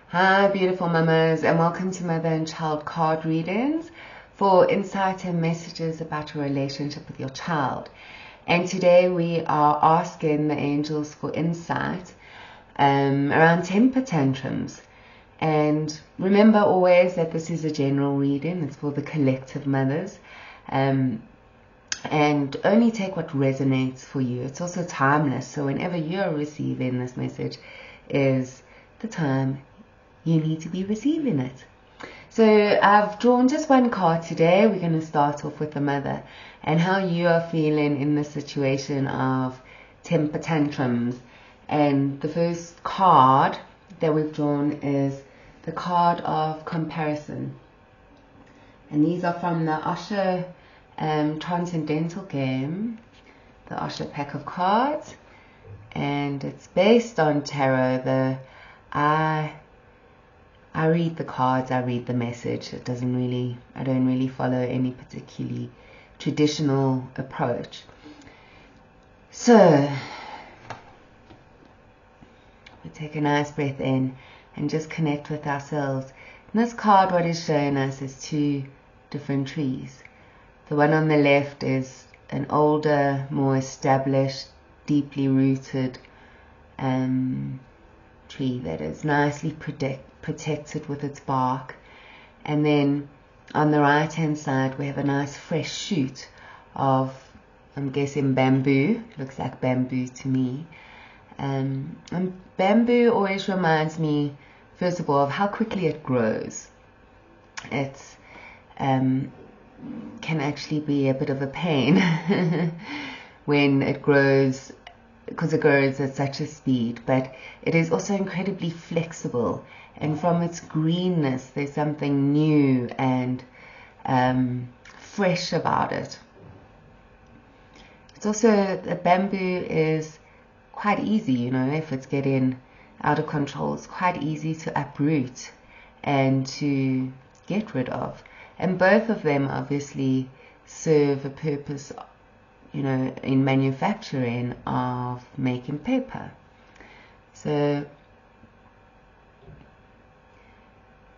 Hi beautiful mamas, and welcome to Mother and Child card readings for insight and messages about your relationship with your child. And today we are asking the angels for insight around temper tantrums. And remember always that this is a general reading, it's for the collective mothers, and only take what resonates for you. It's also timeless, so whenever you're receiving this message is the time you need to be receiving it. So I've drawn just one card today. We're going to start off with the mother and how you are feeling in the situation of temper tantrums. And the first card that we've drawn is the card of comparison. And these are from the Osho Transcendental Game, the Osho pack of cards. And it's based on tarot. I read the cards, I read the message. I don't really follow any particularly traditional approach. So we take a nice breath in and just connect with ourselves. In this card, what is showing us is two different trees. The one on the left is an older, more established, deeply rooted tree that is nicely protected with its bark, and then on the right hand side we have a nice fresh shoot of, I'm guessing, bamboo. Looks like bamboo to me. And bamboo always reminds me, first of all, of how quickly it grows. It's can actually be a bit of a pain when it grows, because it grows at such a speed, but it is also incredibly flexible, and from its greenness there's something new and fresh about it. It's also, the bamboo is quite easy, you know, if it's getting out of control, it's quite easy to uproot and to get rid of. And both of them obviously serve a purpose, you know, in manufacturing of making paper. So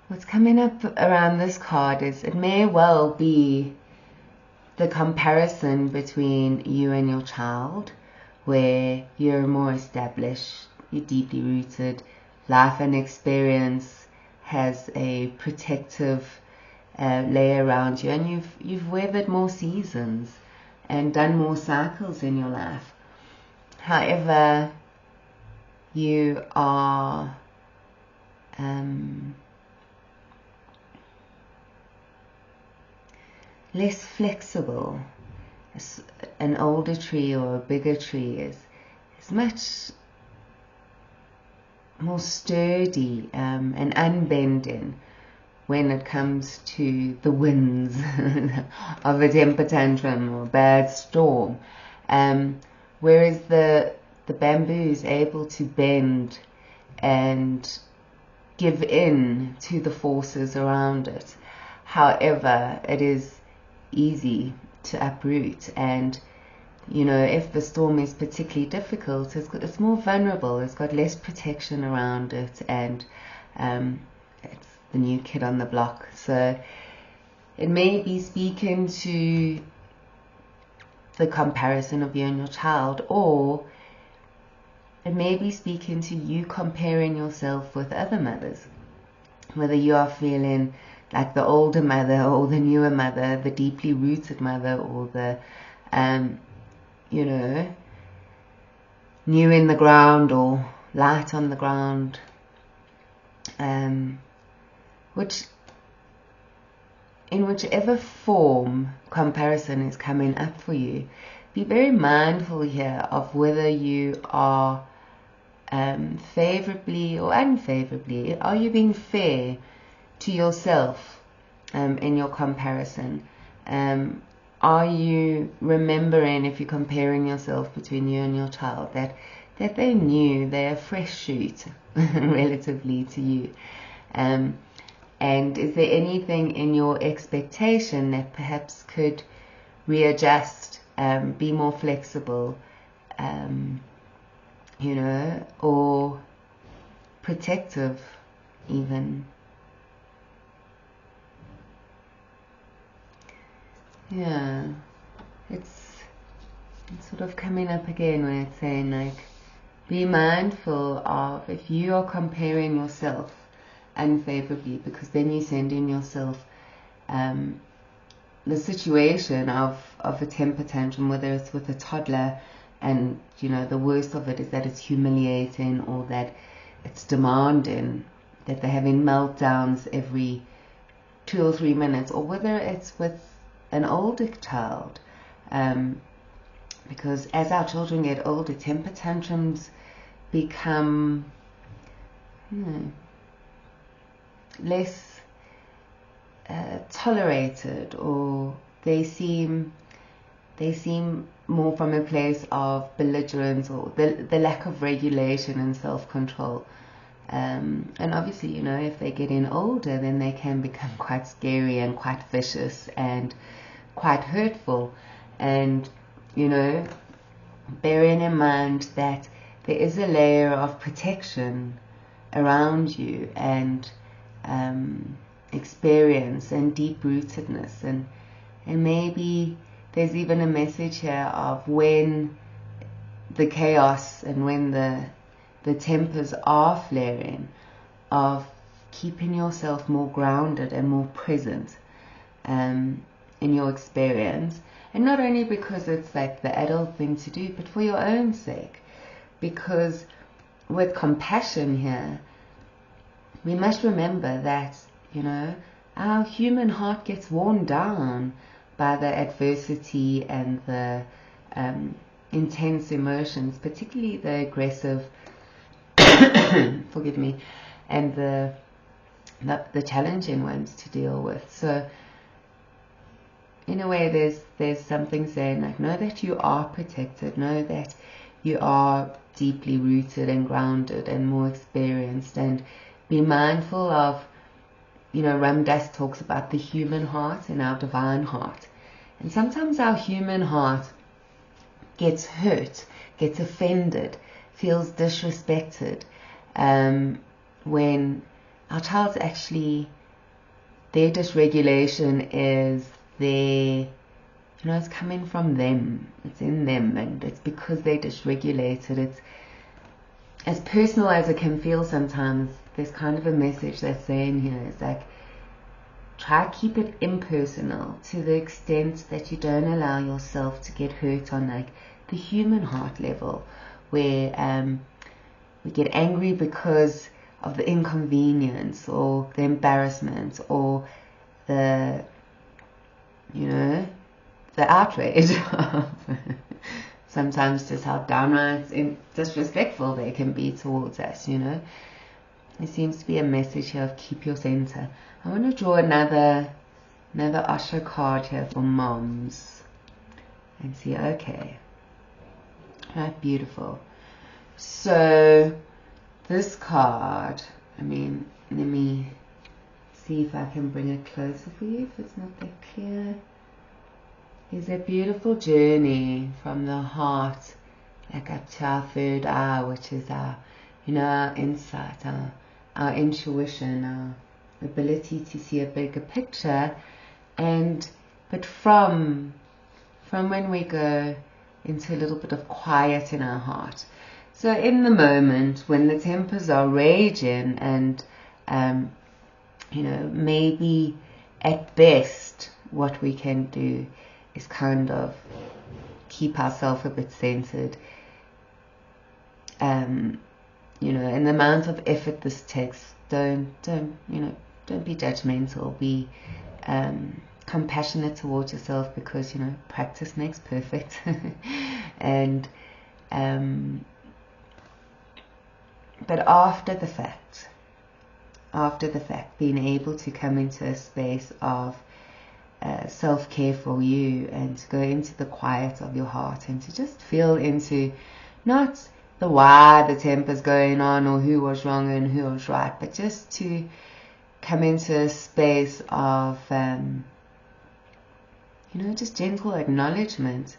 what's coming up around this card is, it may well be the comparison between you and your child, where you're more established, you're deeply rooted, life and experience has a protective layer around you, and you've weathered more seasons and done more cycles in your life. However, you are less flexible. An older tree or a bigger tree is much more sturdy and unbending when it comes to the winds of a temper tantrum or bad storm, whereas the bamboo is able to bend and give in to the forces around it. However, it is easy to uproot, and you know, if the storm is particularly difficult, it's more vulnerable, it's got less protection around it, and it's the new kid on the block. So it may be speaking to the comparison of you and your child, or it may be speaking to you comparing yourself with other mothers, whether you are feeling like the older mother or the newer mother, the deeply rooted mother, or the you know, new in the ground or light on the ground, which in whichever form comparison is coming up for you, be very mindful here of whether you are favorably or unfavorably. Are you being fair to yourself in your comparison? Are you remembering, if you're comparing yourself between you and your child, that they're new, they're a fresh shoot relatively to you? And is there anything in your expectation that perhaps could readjust, be more flexible, you know, or protective even. Yeah, it's sort of coming up again where it's saying like, be mindful of if you are comparing yourself unfavorably, because then you send in yourself the situation of a temper tantrum, whether it's with a toddler, and you know the worst of it is that it's humiliating, or that it's demanding, that they're having meltdowns every 2 or 3 minutes, or whether it's with an older child, because as our children get older, temper tantrums become less tolerated, or they seem more from a place of belligerence, or the lack of regulation and self-control. And obviously, you know, if they're getting older, then they can become quite scary and quite vicious and quite hurtful. And, you know, bearing in mind that there is a layer of protection around you, and experience and deep-rootedness, and maybe there's even a message here of when the chaos and when the tempers are flaring, of keeping yourself more grounded and more present in your experience. And not only because it's like the adult thing to do, but for your own sake. Because with compassion here, we must remember that, you know, our human heart gets worn down by the adversity and the intense emotions, particularly the aggressive, forgive me, and the challenging ones to deal with. So in a way, there's something saying like, know that you are protected, know that you are deeply rooted and grounded and more experienced, and be mindful of, you know, Ram Dass talks about the human heart and our divine heart. And sometimes our human heart gets hurt, gets offended, feels disrespected, when our child's actually, their dysregulation is their, you know, it's coming from them, it's in them, and it's because they're dysregulated. It's as personal as it can feel sometimes. There's kind of a message that's saying here, is like, try to keep it impersonal to the extent that you don't allow yourself to get hurt on like the human heart level, where we get angry because of the inconvenience or the embarrassment or the, you know, the outrage of sometimes just how downright disrespectful they can be towards us, you know. There seems to be a message here of keep your center. I want to draw another Osho card here for moms and see, okay, right, beautiful. So this card, I mean, let me see if I can bring it closer for you if it's not that clear. Is a beautiful journey from the heart, like up to our third eye, which is our, you know, our insight, our intuition, our ability to see a bigger picture, but from when we go into a little bit of quiet in our heart. So in the moment when the tempers are raging, and you know, maybe at best what we can do is kind of keep ourselves a bit centered, you know, and the amount of effort this takes. Don't be judgmental. Be compassionate towards yourself, because, you know, practice makes perfect. And but after the fact, being able to come into a space of self-care for you, and to go into the quiet of your heart, and to just feel into not the why the temper's going on, or who was wrong and who was right, but just to come into a space of you know, just gentle acknowledgement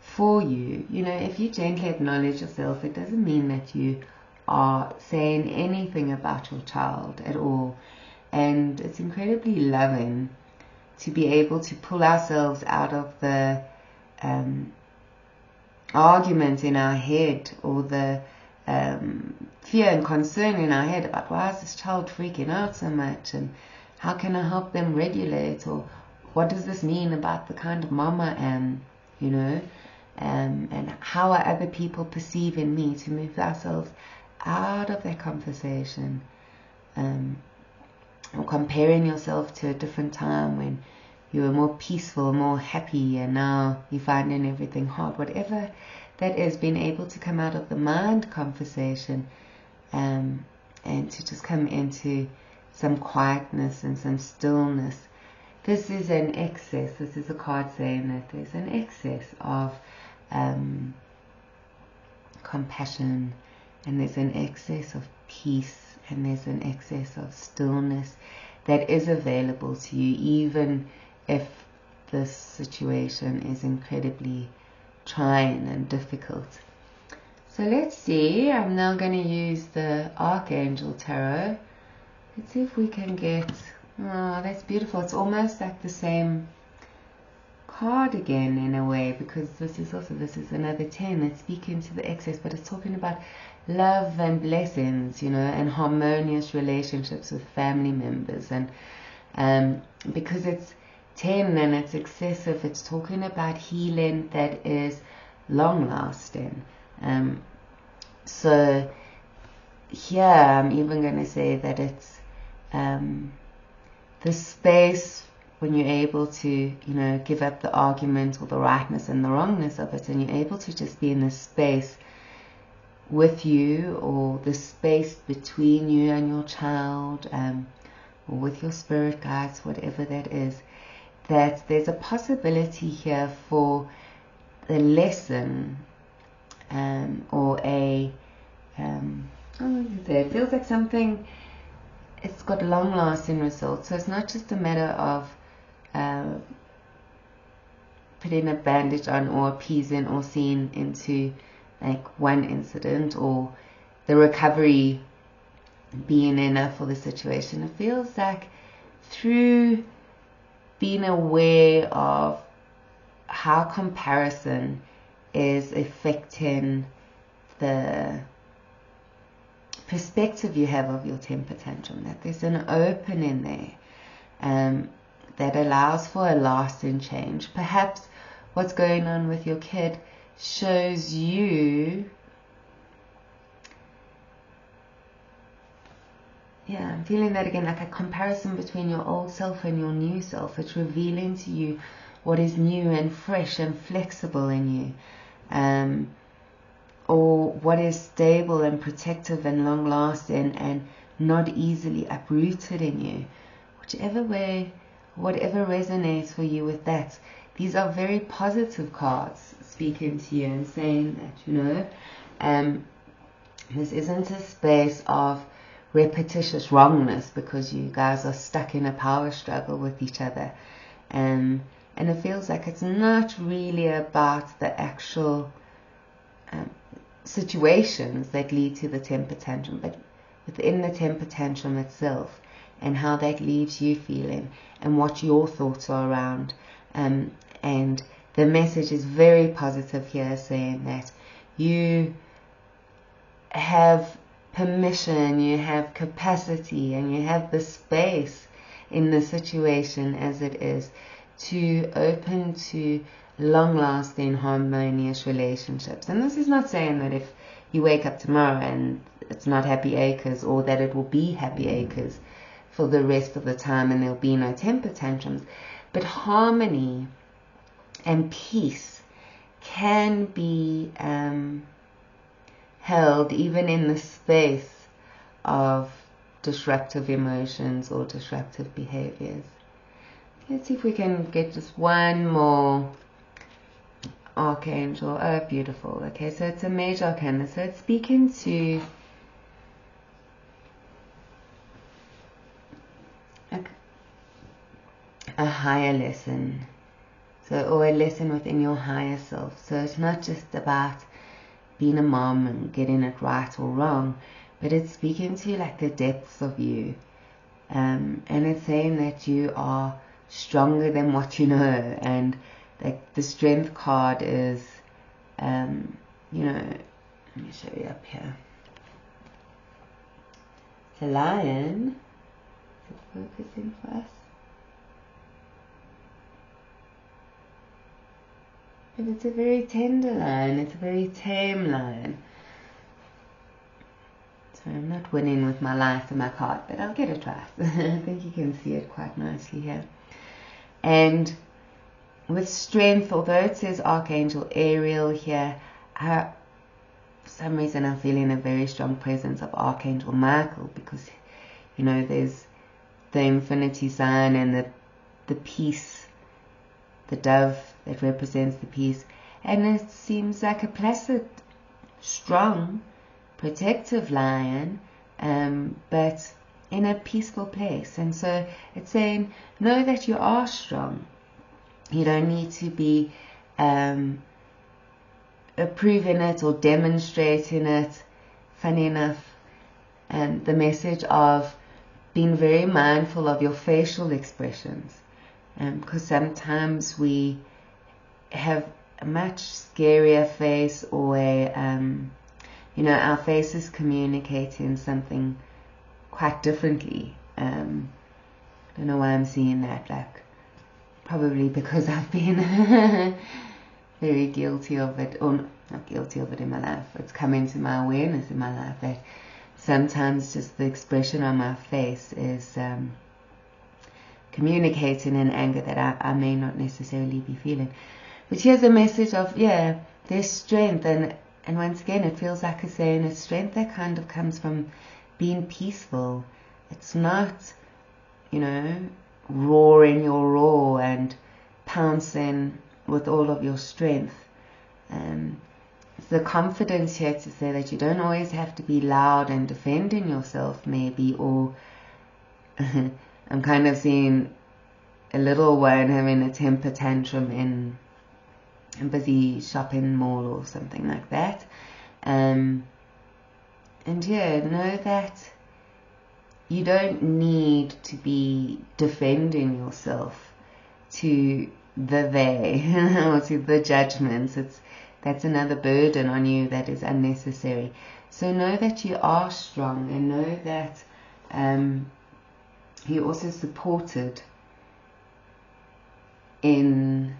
for you. You know, if you gently acknowledge yourself, it doesn't mean that you are saying anything about your child at all. And it's incredibly loving to be able to pull ourselves out of the argument in our head, or the fear and concern in our head about why is this child freaking out so much, and how can I help them regulate, or what does this mean about the kind of mom I am, you know, and how are other people perceiving me, to move ourselves out of that conversation, or comparing yourself to a different time when you were more peaceful, more happy, and now you're finding everything hard. Whatever that is, being able to come out of the mind conversation, and to just come into some quietness and some stillness. This is an excess. This is a card saying that there's an excess of compassion, and there's an excess of peace, and there's an excess of stillness that is available to you, even if this situation is incredibly trying and difficult. So let's see. I'm now going to use the Archangel Tarot. Let's see if we can get... Oh, that's beautiful. It's almost like the same card again in a way, because this is another 10 that's speaking to the excess, but it's talking about love and blessings, you know, and harmonious relationships with family members. And because it's 10 and it's excessive, it's talking about healing that is long lasting. So here I'm even going to say that it's the space when you're able to, you know, give up the argument or the rightness and the wrongness of it, and you're able to just be in this space with you, or the space between you and your child, or with your spirit guides, whatever that is, that there's a possibility here for the lesson, or a it feels like something, it's got long-lasting results. So it's not just a matter of putting a bandage on, or appeasing, or seeing into like one incident, or the recovery being enough for the situation. It feels like through being aware of how comparison is affecting the perspective you have of your temper tantrum, that there's an opening there that allows for a lasting change. Perhaps what's going on with your kid shows you, I'm feeling that again, like a comparison between your old self and your new self. It's revealing to you what is new and fresh and flexible in you, or what is stable and protective and long lasting and not easily uprooted in you. Whichever way, whatever resonates for you with that. These are very positive cards speaking to you and saying that, you know, this isn't a space of repetitious wrongness because you guys are stuck in a power struggle with each other. And it feels like it's not really about the actual situations that lead to the temper tantrum, but within the temper tantrum itself, and how that leaves you feeling, and what your thoughts are around. And the message is very positive here, saying that you have permission, you have capacity, and you have the space in the situation as it is to open to long-lasting, harmonious relationships. And this is not saying that if you wake up tomorrow and it's not happy acres, or that it will be happy acres for the rest of the time and there'll be no temper tantrums. But harmony and peace can be held even in the space of disruptive emotions or disruptive behaviors. Let's see if we can get just one more Archangel. Oh, beautiful. Okay, so it's a major arcana. So it's speaking to a higher lesson. So, or a lesson within your higher self. So it's not just about being a mom and getting it right or wrong, but it's speaking to like the depths of you, and it's saying that you are stronger than what you know. And like the strength card is, you know, let me show you up here. It's a lion. Is it focusing for us? But it's a very tender lion. It's a very tame lion. So I'm not winning with my life and my card, but I'll get it right. I think you can see it quite nicely here. And with strength, although it says Archangel Ariel here, for some reason I'm feeling a very strong presence of Archangel Michael, because, you know, there's the infinity sign and the peace, the dove that represents the peace, and it seems like a placid, strong, protective lion, but in a peaceful place. And so it's saying, know that you are strong. You don't need to be proving it or demonstrating it. Funny enough, the message of being very mindful of your facial expressions, because sometimes we have a much scarier face, or a you know, our face is communicating something quite differently. I don't know why I'm seeing that, like probably because I've been very guilty of it, or not guilty of it in my life. It's come into my awareness in my life that sometimes just the expression on my face is communicating an anger that I may not necessarily be feeling. But here's a message of, yeah, there's strength, and once again it feels like it's saying it's strength that kind of comes from being peaceful. It's not, you know, roaring your roar and pouncing with all of your strength. It's the confidence here to say that you don't always have to be loud and defending yourself, maybe, or I'm kind of seeing a little one having a temper tantrum in a busy shopping mall or something like that. And yeah, know that you don't need to be defending yourself to the they or to the judgments. That's another burden on you that is unnecessary. So know that you are strong, and know that you're also supported in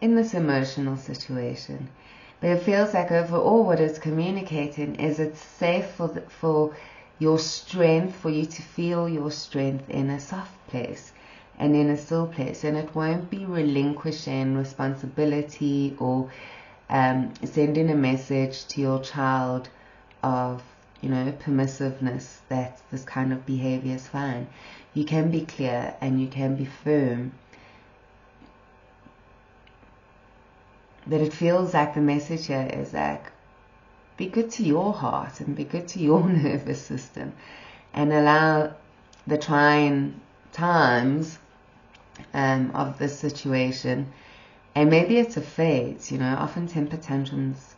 this emotional situation. But it feels like overall what it's communicating is it's safe for your strength, for you to feel your strength in a soft place and in a still place. And it won't be relinquishing responsibility or sending a message to your child of, you know, permissiveness, that this kind of behavior is fine. You can be clear and you can be firm. But it feels like the message here is like, be good to your heart and be good to your nervous system, and allow the trying times of this situation. And maybe it's a phase, you know, often temper tantrums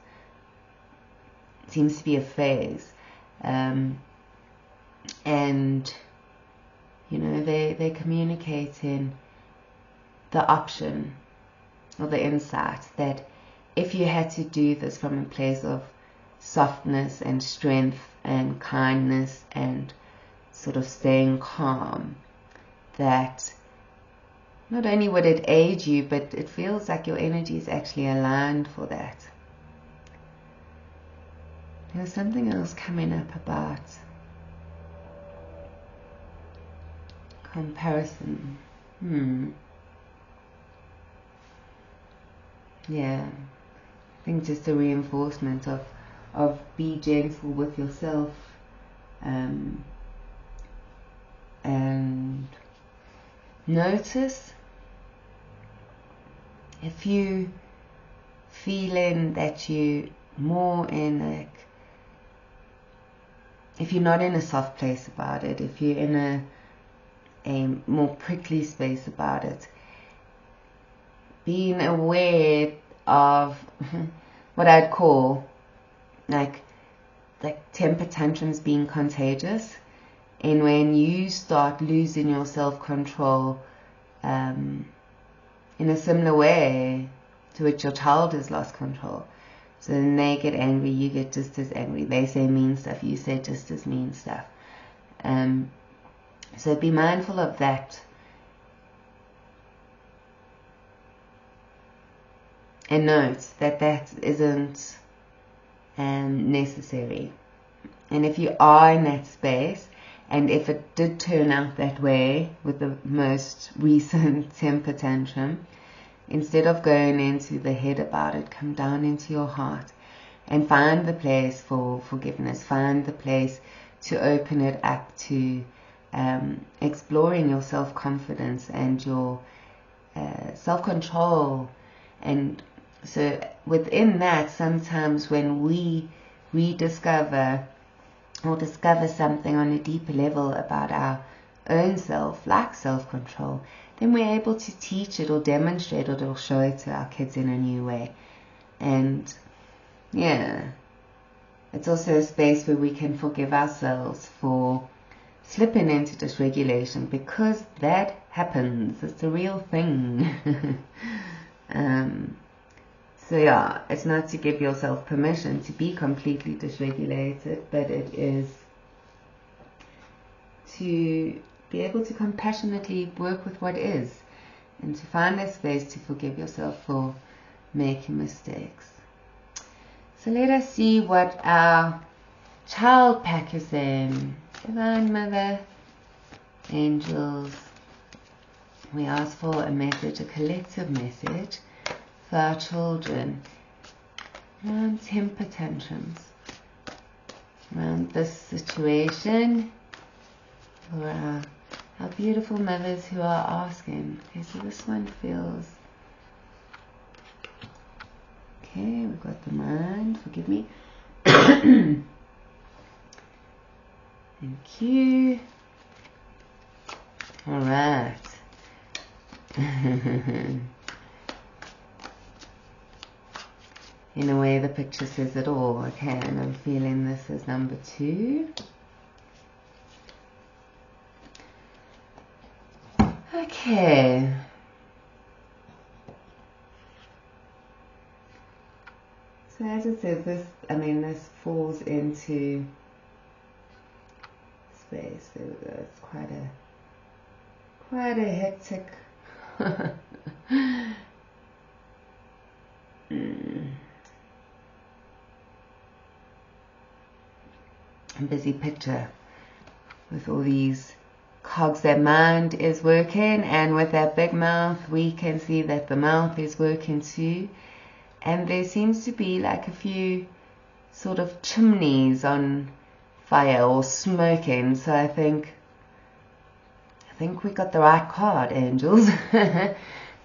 seems to be a phase. And, you know, they're communicating the option or the insight that if you had to do this from a place of softness and strength and kindness and sort of staying calm, that not only would it aid you, but it feels like your energy is actually aligned for that. There's something else coming up about comparison. Yeah, I think just a reinforcement of be gentle with yourself, and notice if you feeling that you more in like, if you're not in a soft place about it, if you're in a more prickly space about it, being aware of what I'd call like temper tantrums being contagious. And when you start losing your self-control in a similar way to which your child has lost control. So then they get angry, you get just as angry. They say mean stuff, you say just as mean stuff. So be mindful of that. And note that that isn't necessary. And if you are in that space, and if it did turn out that way with the most recent temper tantrum, instead of going into the head about it, come down into your heart and find the place for forgiveness. Find the place to open it up to exploring your self-confidence and your self-control. And so within that, sometimes when we rediscover or discover something on a deeper level about our own self, like self-control, then we're able to teach it or demonstrate it or show it to our kids in a new way. And yeah, it's also a space where we can forgive ourselves for slipping into dysregulation, because that happens. It's a real thing. So yeah, it's not to give yourself permission to be completely dysregulated, but it is to be able to compassionately work with what is, and to find that space to forgive yourself for making mistakes. So let us see what our child pack is saying. Divine Mother, angels, we ask for a message, a collective message for our children around temper tantrums, around this situation, for our beautiful mothers who are asking. Okay, so this one feels okay. We've got the mind, forgive me. Thank you. All right. In a way, the picture says it all. Okay, and I'm feeling this is number 2. Okay. So as I said, this falls into space. There we go. It's quite a hectic busy picture with all these cogs. That mind is working, and with that big mouth we can see that the mouth is working too, and there seems to be like a few sort of chimneys on fire or smoking. So I think we got the right card, angels,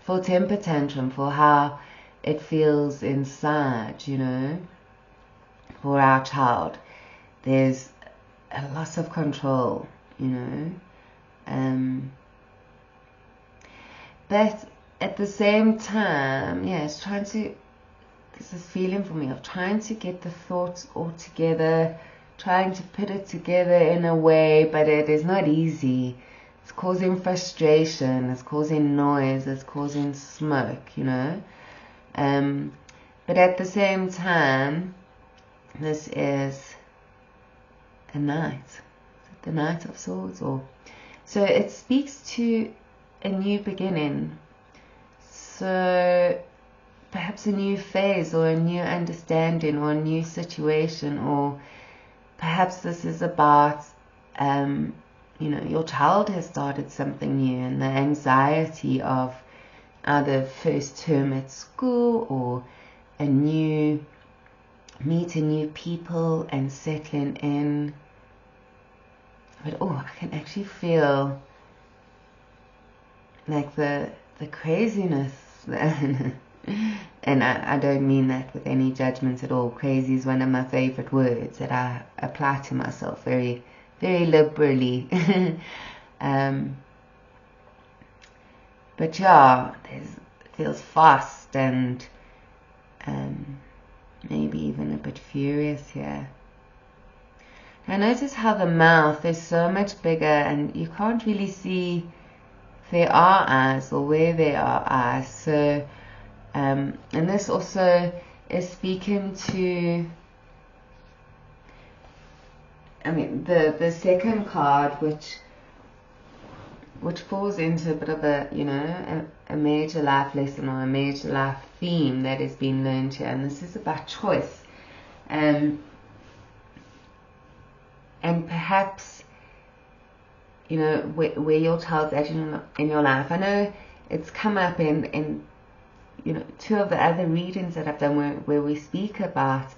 for temper tantrum, for how it feels inside, you know, for our child. There's a loss of control, you know, but at the same time, yeah, it's trying to, there's this feeling for me of trying to get the thoughts all together, trying to put it together in a way, but it is not easy. It's causing frustration, it's causing noise, it's causing smoke, you know. But at the same time, this is a Knight, the Knight of Swords, or so it speaks to a new beginning. So perhaps a new phase, or a new understanding, or a new situation, or perhaps this is about you know, your child has started something new, and the anxiety of either first term at school, or meeting new people and settling in. But I can actually feel like the craziness. And I don't mean that with any judgment at all. Crazy is one of my favorite words that I apply to myself very, very liberally. But yeah, it feels fast and maybe even a bit furious here. Now notice how the mouth is so much bigger and you can't really see if there are eyes or where there are eyes. So, and this also is speaking to, I mean, the second card, which falls into a bit of a, you know, a major life lesson or a major life theme that has been learned here. And this is about choice. And perhaps, you know, where your child's at in your life. I know it's come up in you know, 2 of the other readings that I've done where we speak about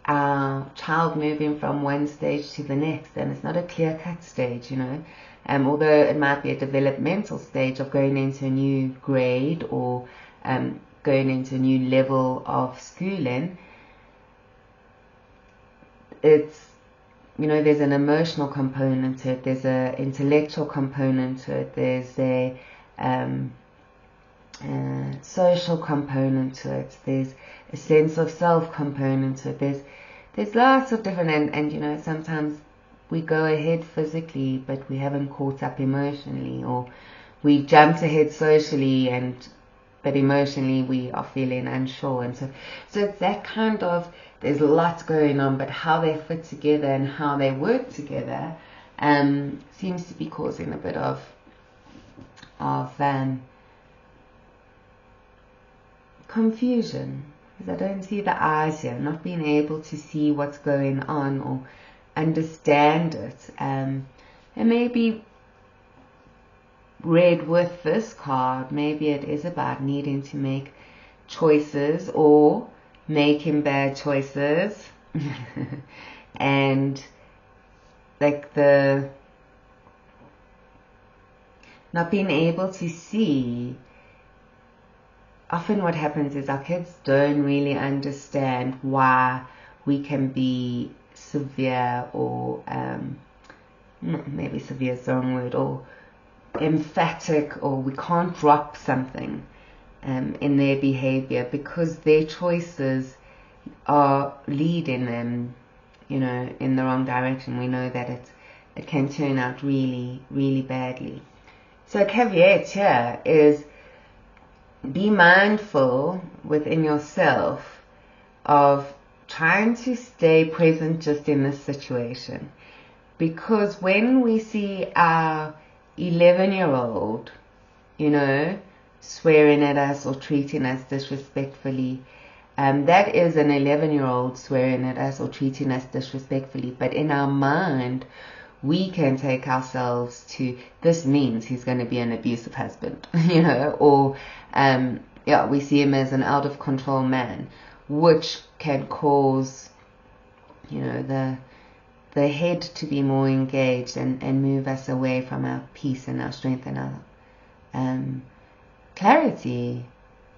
our child moving from one stage to the next, and it's not a clear-cut stage, you know. Although it might be a developmental stage of going into a new grade or going into a new level of schooling, it's, you know, there's an emotional component to it, there's an intellectual component to it, there's a social component to it, there's a sense of self component to it, there's lots of different, and you know, sometimes we go ahead physically but we haven't caught up emotionally, or we jumped ahead socially but emotionally we are feeling unsure. And so it's that kind of, there's lots going on, but how they fit together and how they work together seems to be causing a bit of confusion, because I don't see the eyes here, not being able to see what's going on or understand it. And maybe read with this card, maybe it is about needing to make choices or making bad choices and like the not being able to see. Often what happens is our kids don't really understand why we can be severe or maybe severe is the wrong word, or emphatic, or we can't drop something in their behavior because their choices are leading them, you know, in the wrong direction. We know that it can turn out really, really badly. So a caveat here is be mindful within yourself of trying to stay present just in this situation, because when we see our 11-year-old, you know, swearing at us or treating us disrespectfully, that is an 11-year-old swearing at us or treating us disrespectfully, but in our mind we can take ourselves to, this means he's going to be an abusive husband, you know, or yeah, we see him as an out of control man, which can cause, you know, the head to be more engaged and move us away from our peace and our strength and our clarity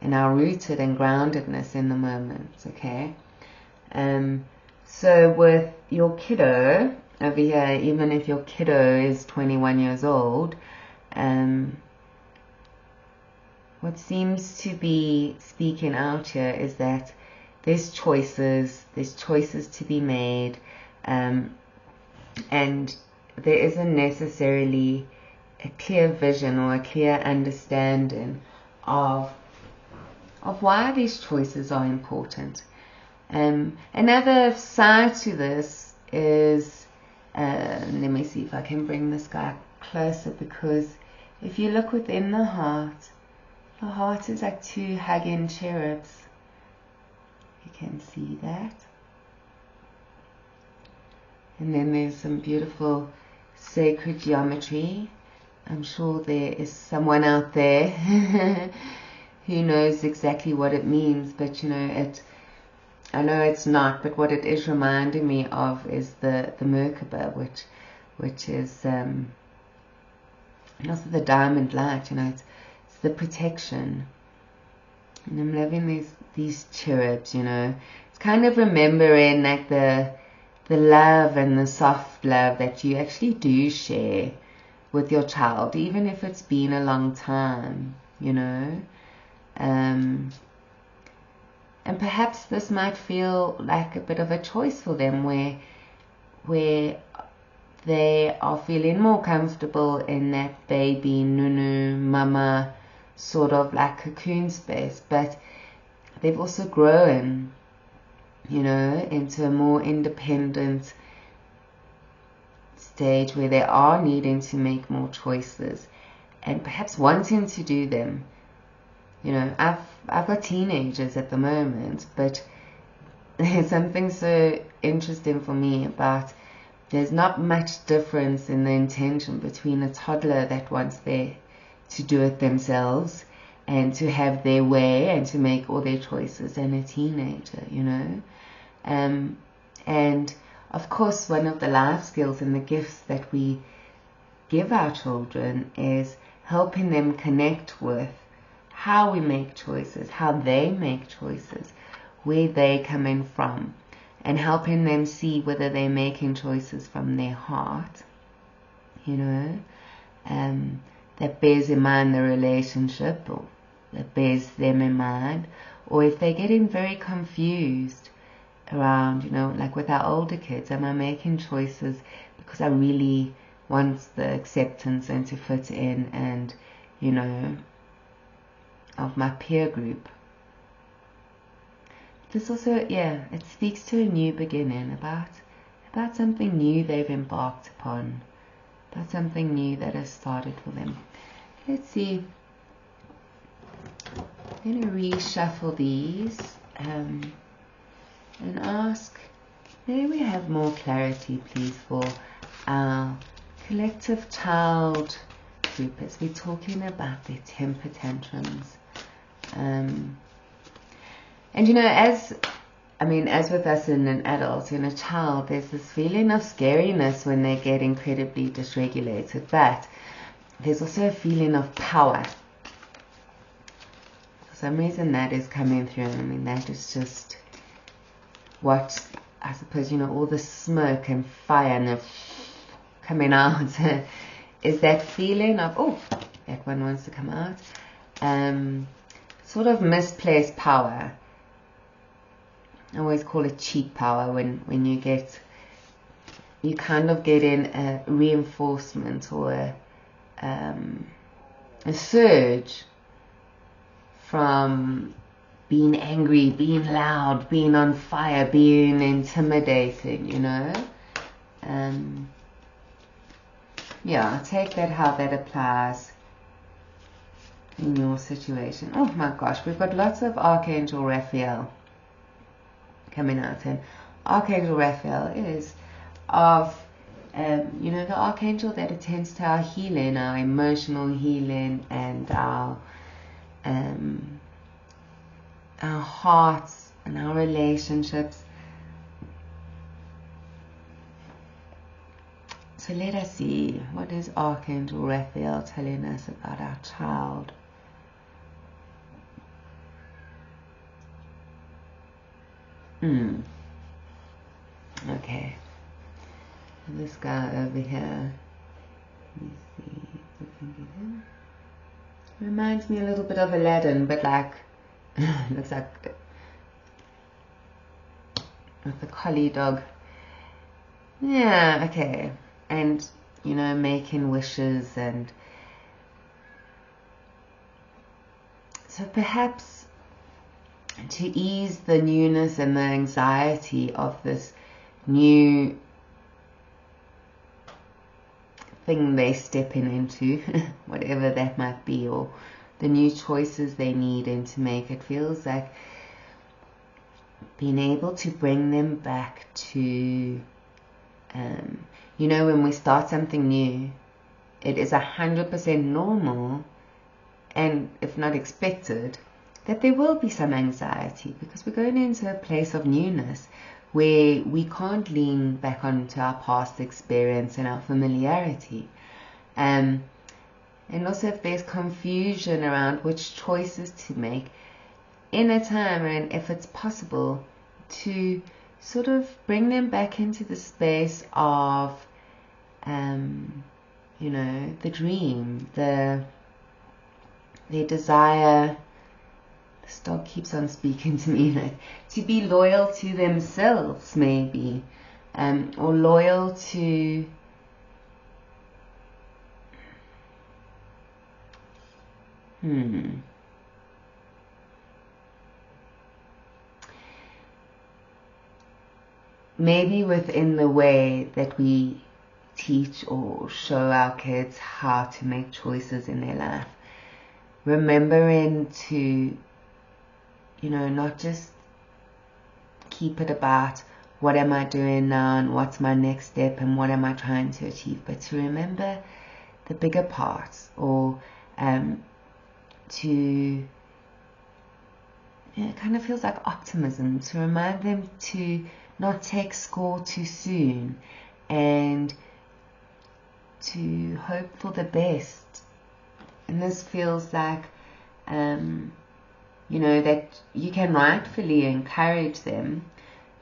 and our rooted and groundedness in the moment. Okay, so with your kiddo over here, even if your kiddo is 21 years old, what seems to be speaking out here is that there's choices to be made, and there isn't necessarily a clear vision or a clear understanding of why these choices are important. Another side to this is, let me see if I can bring this guy closer, because if you look within the heart is like 2 hugging cherubs. You can see that. And then there's some beautiful sacred geometry. I'm sure there is someone out there who knows exactly what it means, but you know, I know it's not, but what it is reminding me of is the Merkaba, which is also the diamond light. You know, it's the protection. And I'm loving these cherubs. You know, it's kind of remembering like the love and the soft love that you actually do share with your child, even if it's been a long time. You know. And And perhaps this might feel like a bit of a choice for them, where they are feeling more comfortable in that baby, nunu, mama, sort of like cocoon space, but they've also grown, you know, into a more independent stage where they are needing to make more choices and perhaps wanting to do them. You know, I've got teenagers at the moment, but there's something so interesting for me about there's not much difference in the intention between a toddler that wants to do it themselves and to have their way and to make all their choices, and a teenager, you know. And of course, one of the life skills and the gifts that we give our children is helping them connect with how we make choices, how they make choices, where they come in from, and helping them see whether they're making choices from their heart, you know, that bears in mind the relationship, or that bears them in mind, or if they're getting very confused around, you know, like with our older kids, am I making choices because I really want the acceptance and to fit in and, you know, of my peer group. This also, yeah, it speaks to a new beginning, about something new they've embarked upon, about something new that has started for them. Let's see. I'm going to reshuffle these and ask, may we have more clarity, please, for our collective child group as we're talking about their temper tantrums. And you know, as with us in an adult, in a child, there's this feeling of scariness when they get incredibly dysregulated, but there's also a feeling of power. For some reason that is coming through. I mean, that is just what, I suppose, you know, all the smoke and fire and coming out is that feeling of, oh, that one wants to come out. Sort of misplaced power. I always call it cheap power when you kind of get in a reinforcement or a surge from being angry, being loud, being on fire, being intimidating, you know. Yeah, take that how that applies in your situation. Oh my gosh, we've got lots of Archangel Raphael coming out, and Archangel Raphael is of you know, the archangel that attends to our healing, our emotional healing, and our hearts and our relationships. So let us see, what is Archangel Raphael telling us about our child? Okay. This guy over here. Let me see if we can get him. Reminds me a little bit of Aladdin, but like looks like with the collie dog. Yeah, okay. And you know, making wishes, and so perhaps to ease the newness and the anxiety of this new thing they're stepping into, whatever that might be, or the new choices they need in to make, it feels like being able to bring them back to, you know, when we start something new, it is 100% normal, and if not expected, that there will be some anxiety, because we're going into a place of newness where we can't lean back onto our past experience and our familiarity. And also if there's confusion around which choices to make in a time, and if it's possible to sort of bring them back into the space of, you know, the dream, their desire, This dog keeps on speaking to me, like, to be loyal to themselves, maybe, or loyal to maybe within the way that we teach or show our kids how to make choices in their life, remembering to, not just keep it about what am I doing now and what's my next step and what am I trying to achieve, but to remember the bigger parts, or to, it kind of feels like optimism, to remind them to not take score too soon and to hope for the best. And this feels like, that you can rightfully encourage them.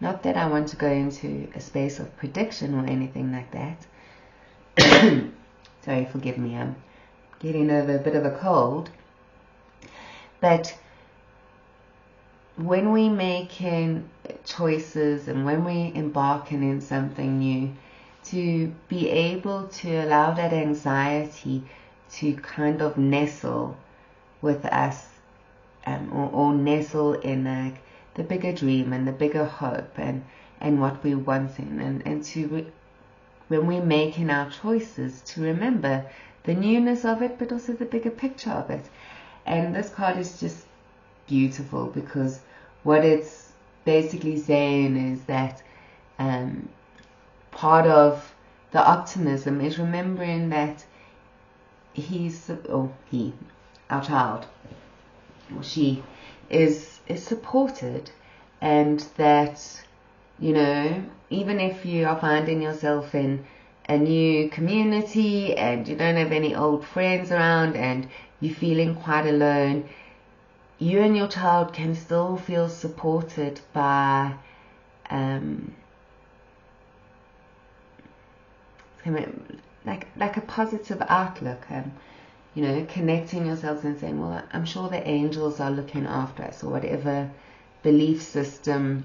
Not that I want to go into a space of prediction or anything like that. Sorry, forgive me, I'm getting over a bit of a cold. But when we making choices and when we embarking in something new, to be able to allow that anxiety to kind of nestle with us, or nestle in like the bigger dream and the bigger hope and what we're wanting, and to when we're making our choices, to remember the newness of it, but also the bigger picture of it. And this card is just beautiful, because what it's basically saying is that part of the optimism is remembering that our child, or she, is supported, and that, even if you are finding yourself in a new community and you don't have any old friends around and you're feeling quite alone, you and your child can still feel supported by like a positive outlook, connecting yourselves and saying, well, I'm sure the angels are looking after us, or whatever belief system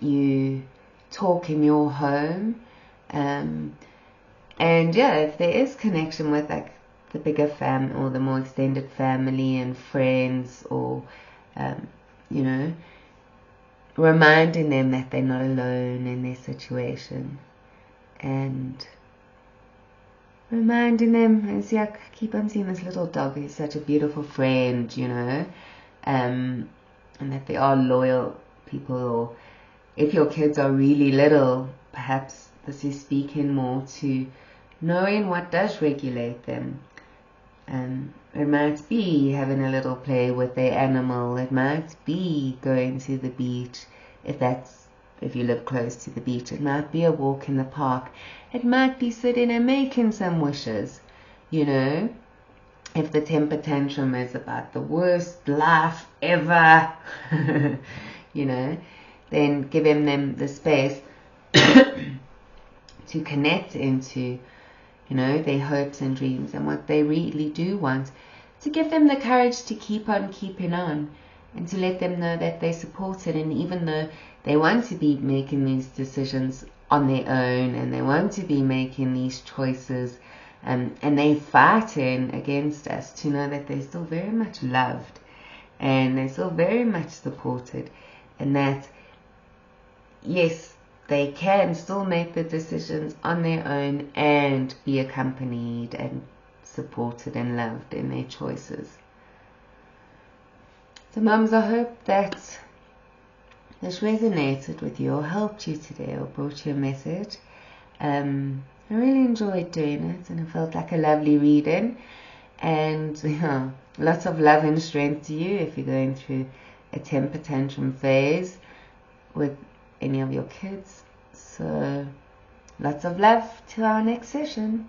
you talk in your home. And yeah, if there is connection with like the bigger family or the more extended family and friends, or reminding them that they're not alone in their situation, and reminding them, and see, I keep on seeing this little dog who's such a beautiful friend, and that they are loyal people. Or if your kids are really little, perhaps this is speaking more to knowing what does regulate them. It might be having a little play with their animal. It might be going to the beach, if you live close to the beach. It might be a walk in the park. It might be sitting and making some wishes. If the temper tantrum is about the worst life ever, then giving them the space to connect into, their hopes and dreams and what they really do want, to give them the courage to keep on keeping on, and to let them know that they're supported. And even though they want to be making these decisions on their own, and they want to be making these choices, and they're fighting against us, to know that they're still very much loved and they're still very much supported, and that yes, they can still make the decisions on their own and be accompanied and supported and loved in their choices. So mums, I hope that this resonated with you or helped you today or brought you a message. I really enjoyed doing it, and it felt like a lovely reading. And lots of love and strength to you if you're going through a temper tantrum phase with any of your kids. So lots of love till our next session.